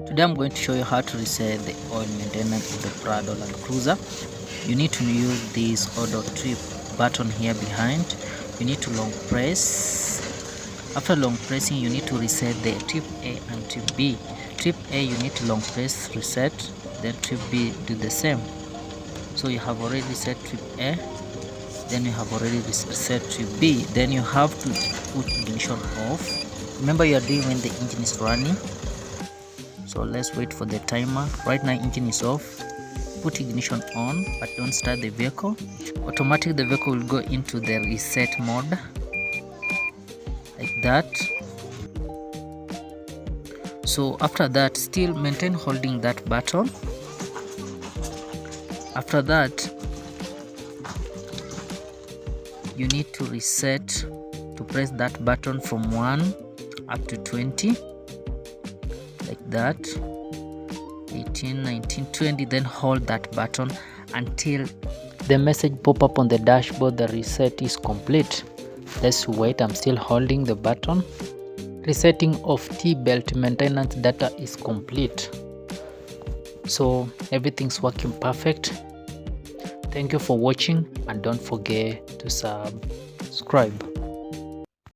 Today I'm going to show you how to reset the oil maintenance of the Petrol Landcruiser. You need to use this auto trip button here behind. You need to long press. After long pressing, you need to reset the trip A and trip B. Trip A, you need to long press reset, then trip B do the same. So you have already reset trip A, then you have already reset trip B. Then you have to put ignition off. Remember, you are doing when the engine is running. So let's wait for the timer. Right now engine is off. Put ignition on, but don't start the vehicle. Automatically the vehicle will go into the reset mode, like that. So after that, still maintain holding that button. After that, you need to reset, to press that button from 1 up to 20, like that. 18, 19, 20, then hold that button until the message pop up on the dashboard, the reset is complete. Let's wait. I'm still holding the button. Resetting of T-belt maintenance data is complete. So everything's working perfect. Thank you for watching, and don't forget to subscribe.